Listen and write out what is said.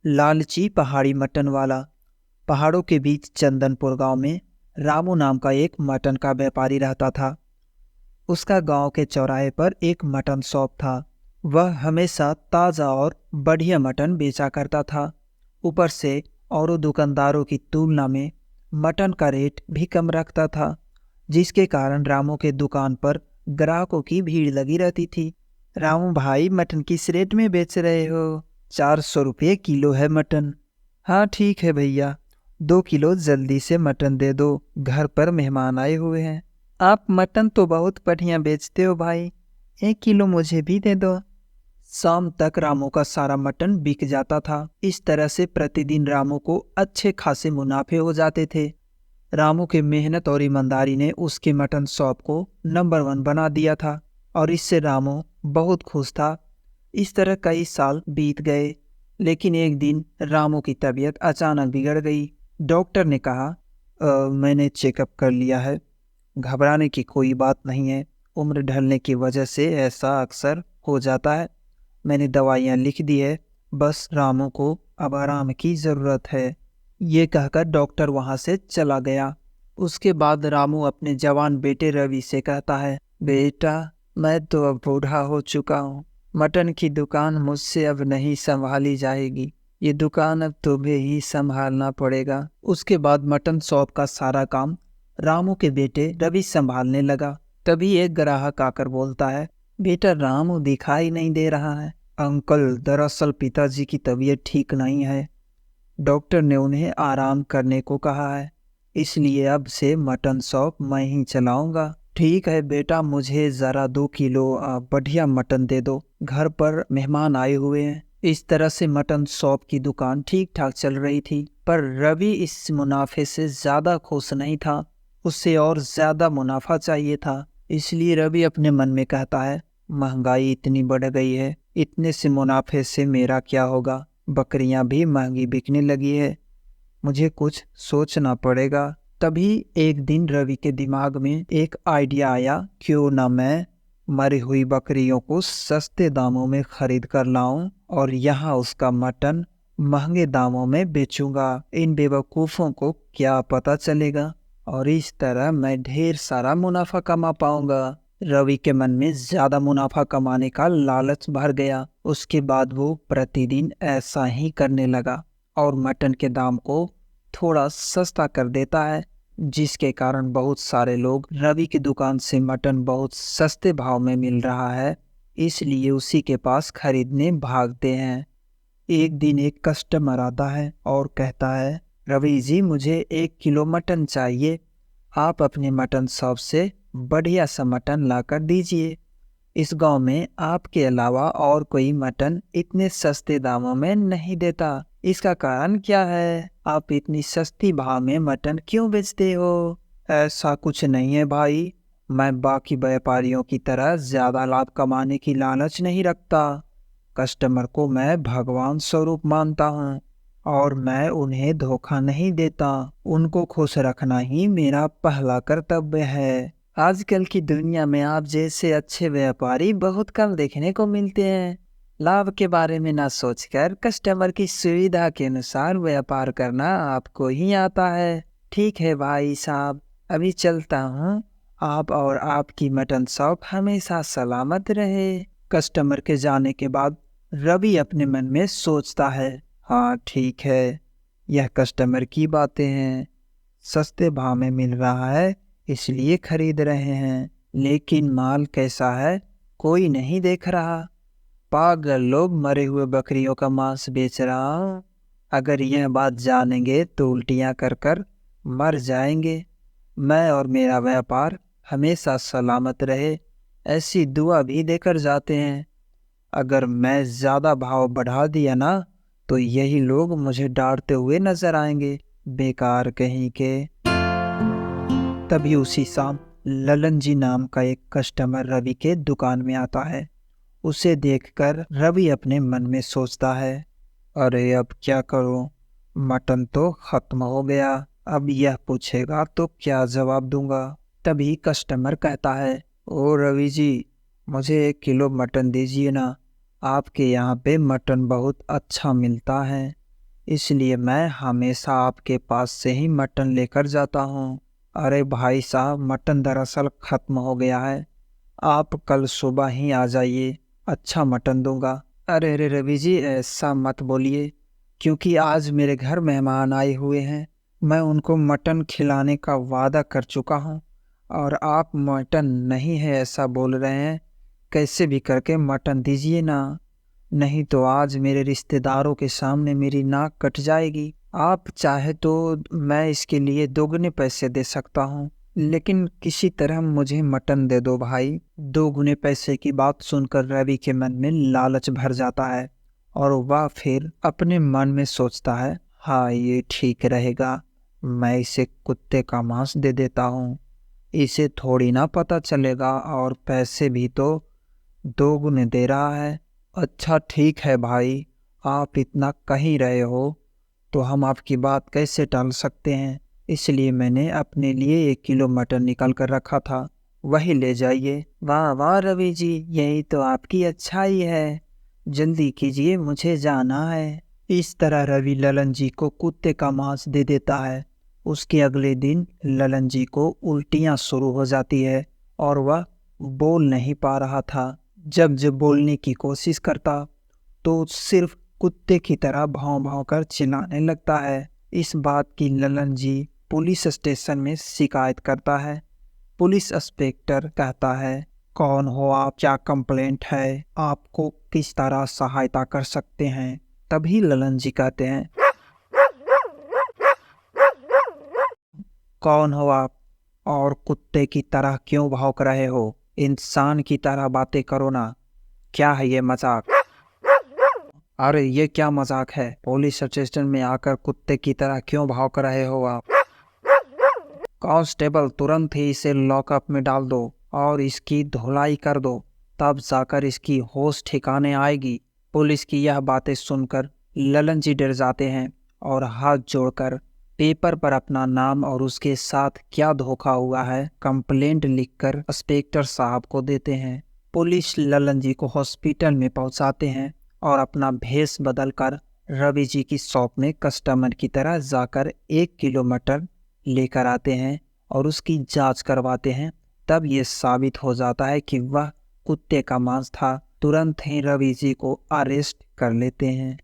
लालची पहाड़ी मटन वाला। पहाड़ों के बीच चंदनपुर गांव में रामू नाम का एक मटन का व्यापारी रहता था। उसका गांव के चौराहे पर एक मटन शॉप था। वह हमेशा ताज़ा और बढ़िया मटन बेचा करता था। ऊपर से औरों दुकानदारों की तुलना में मटन का रेट भी कम रखता था, जिसके कारण रामू के दुकान पर ग्राहकों की भीड़ लगी रहती थी। रामू भाई, मटन किस रेट में बेच रहे हो? 400 रुपये किलो है मटन। हाँ ठीक है भैया, 2 किलो जल्दी से मटन दे दो, घर पर मेहमान आए हुए हैं। आप मटन तो बहुत बढ़िया बेचते हो भाई, 1 किलो मुझे भी दे दो। शाम तक रामू का सारा मटन बिक जाता था। इस तरह से प्रतिदिन रामू को अच्छे खासे मुनाफे हो जाते थे। रामू की मेहनत और ईमानदारी ने उसके मटन शॉप को नंबर 1 बना दिया था और इससे रामू बहुत खुश था। इस तरह कई साल बीत गए, लेकिन एक दिन रामू की तबीयत अचानक बिगड़ गई। डॉक्टर ने कहा, मैंने चेकअप कर लिया है, घबराने की कोई बात नहीं है, उम्र ढलने की वजह से ऐसा अक्सर हो जाता है। मैंने दवाइयाँ लिख दी है, बस रामू को अब आराम की ज़रूरत है। ये कहकर डॉक्टर वहाँ से चला गया। उसके बाद रामू अपने जवान बेटे रवि से कहता है, बेटा, मैं तो अब बूढ़ा हो चुका हूँ, मटन की दुकान मुझसे अब नहीं संभाली जाएगी, ये दुकान अब तुम्हें ही संभालना पड़ेगा। उसके बाद मटन शॉप का सारा काम रामू के बेटे रवि संभालने लगा। तभी एक ग्राहक आकर बोलता है, बेटा रामू दिखाई नहीं दे रहा है। अंकल, दरअसल पिताजी की तबीयत ठीक नहीं है, डॉक्टर ने उन्हें आराम करने को कहा है, इसलिए अब से मटन शॉप मैं ही चलाऊंगा। ठीक है बेटा, मुझे ज़रा 2 किलो बढ़िया मटन दे दो, घर पर मेहमान आए हुए हैं। इस तरह से मटन शॉप की दुकान ठीक ठाक चल रही थी, पर रवि इस मुनाफे से ज़्यादा खुश नहीं था। उससे और ज़्यादा मुनाफा चाहिए था। इसलिए रवि अपने मन में कहता है, महंगाई इतनी बढ़ गई है, इतने से मुनाफे से मेरा क्या होगा, बकरियां भी महंगी बिकने लगी है, मुझे कुछ सोचना पड़ेगा। तभी एक दिन रवि के दिमाग में एक आइडिया आया, क्यों ना मैं मरी हुई बकरियों को सस्ते दामों में खरीद कर लाऊं और यहाँ उसका मटन महंगे दामों में बेचूंगा। इन बेवकूफ़ों को क्या पता चलेगा और इस तरह मैं ढेर सारा मुनाफा कमा पाऊंगा। रवि के मन में ज्यादा मुनाफा कमाने का लालच भर गया। उसके बाद वो प्रतिदिन ऐसा ही करने लगा और मटन के दाम को थोड़ा सस्ता कर देता है, जिसके कारण बहुत सारे लोग रवि की दुकान से मटन बहुत सस्ते भाव में मिल रहा है, इसलिए उसी के पास खरीदने भागते हैं। एक दिन एक कस्टमर आता है और कहता है, रवि जी, मुझे 1 किलो मटन चाहिए, आप अपने मटन शॉप से बढ़िया सा मटन लाकर दीजिए। इस गांव में आपके अलावा और कोई मटन इतने सस्ते दामों में नहीं देता, इसका कारण क्या है? आप इतनी सस्ती भाव में मटन क्यों बेचते हो? ऐसा कुछ नहीं है भाई, मैं बाकी व्यापारियों की तरह ज्यादा लाभ कमाने की लालच नहीं रखता। कस्टमर को मैं भगवान स्वरूप मानता हूँ और मैं उन्हें धोखा नहीं देता। उनको खुश रखना ही मेरा पहला कर्तव्य है। आजकल की दुनिया में आप जैसे अच्छे व्यापारी बहुत कम देखने को मिलते हैं। लाभ के बारे में ना सोचकर कस्टमर की सुविधा के अनुसार व्यापार करना आपको ही आता है। ठीक है भाई साहब, अभी चलता हूँ। आप और आपकी मटन शॉप हमेशा सलामत रहे। कस्टमर के जाने के बाद रवि अपने मन में सोचता है, हाँ ठीक है, यह कस्टमर की बातें हैं, सस्ते भाव में मिल रहा है इसलिए खरीद रहे हैं, लेकिन माल कैसा है कोई नहीं देख रहा। पागल लोग मरे हुए बकरियों का मांस बेच रहा हूँ, अगर यह बात जानेंगे तो उल्टियाँ कर कर मर जाएंगे। मैं और मेरा व्यापार हमेशा सलामत रहे, ऐसी दुआ भी देकर जाते हैं। अगर मैं ज़्यादा भाव बढ़ा दिया ना तो यही लोग मुझे डांटते हुए नजर आएंगे, बेकार कहीं के। तभी उसी शाम ललन जी नाम का एक कस्टमर रवि के दुकान में आता है। उसे देखकर रवि अपने मन में सोचता है, अरे अब क्या करूं, मटन तो खत्म हो गया, अब यह पूछेगा तो क्या जवाब दूंगा। तभी कस्टमर कहता है, ओ रवि जी, मुझे 1 किलो मटन दीजिए ना, आपके यहाँ पे मटन बहुत अच्छा मिलता है। इसलिए मैं हमेशा आपके पास से ही मटन लेकर जाता हूँ। अरे भाई साहब, मटन दरअसल खत्म हो गया है। आप कल सुबह ही आ जाइए, अच्छा मटन दूंगा। अरे अरे रवि जी, ऐसा मत बोलिए, क्योंकि आज मेरे घर मेहमान आए हुए हैं। मैं उनको मटन खिलाने का वादा कर चुका हूँ और आप मटन नहीं है ऐसा बोल रहे हैं। कैसे भी करके मटन दीजिए ना, नहीं तो आज मेरे रिश्तेदारों के सामने मेरी नाक कट जाएगी। आप चाहे तो मैं इसके लिए दोगुने पैसे दे सकता हूँ, लेकिन किसी तरह मुझे मटन दे दो भाई। दोगुने पैसे की बात सुनकर रवि के मन में लालच भर जाता है और वह फिर अपने मन में सोचता है, हाँ ये ठीक रहेगा, मैं इसे कुत्ते का मांस दे देता हूँ। इसे थोड़ी ना पता चलेगा और पैसे भी तो दोगुने दे रहा है। अच्छा ठीक है भाई, आप इतना कह ही रहे हो तो हम आपकी बात कैसे टाल सकते हैं। इसलिए मैंने अपने लिए 1 किलो मटन निकाल कर रखा था, वही ले जाइए। वाह वाह रवि जी, यही तो आपकी अच्छाई है। जल्दी कीजिए, मुझे जाना है। इस तरह रवि ललन जी को कुत्ते का मांस दे देता है। उसके अगले दिन ललन जी को उल्टियां शुरू हो जाती है और वह बोल नहीं पा रहा था। जब जब बोलने की कोशिश करता तो सिर्फ कुत्ते की तरह भौं भौं कर चिल्लाने लगता है। इस बात की ललन जी पुलिस स्टेशन में शिकायत करता है। पुलिस इंस्पेक्टर कहता है, कौन हो आप, क्या कंप्लेंट है, आपको किस तरह सहायता कर सकते हैं। तभी ललन जी कहते हैं, कौन हो आप और कुत्ते की तरह क्यों भौंक रहे हो। इंसान की तरह बातें करो ना, क्या है ये मजाक। अरे ये क्या मजाक है, पुलिस स्टेशन में आकर कुत्ते की तरह क्यों भौंक रहे हो आप। कांस्टेबल, तुरंत ही इसे लॉकअप में डाल दो और इसकी धुलाई कर दो, तब जाकर इसकी होश ठिकाने आएगी। पुलिस की यह बातें सुनकर ललन जी डर जाते हैं और हाथ जोड़कर पेपर पर अपना नाम और उसके साथ क्या धोखा हुआ है कंप्लेंट लिखकर इंस्पेक्टर साहब को देते हैं। पुलिस ललन जी को हॉस्पिटल में पहुंचाते हैं और अपना भेष बदलकर रवि जी की शॉप में कस्टमर की तरह जाकर 1 किलो मटन लेकर आते हैं और उसकी जांच करवाते हैं। तब ये साबित हो जाता है कि वह कुत्ते का मांस था। तुरंत ही रवि जी को अरेस्ट कर लेते हैं।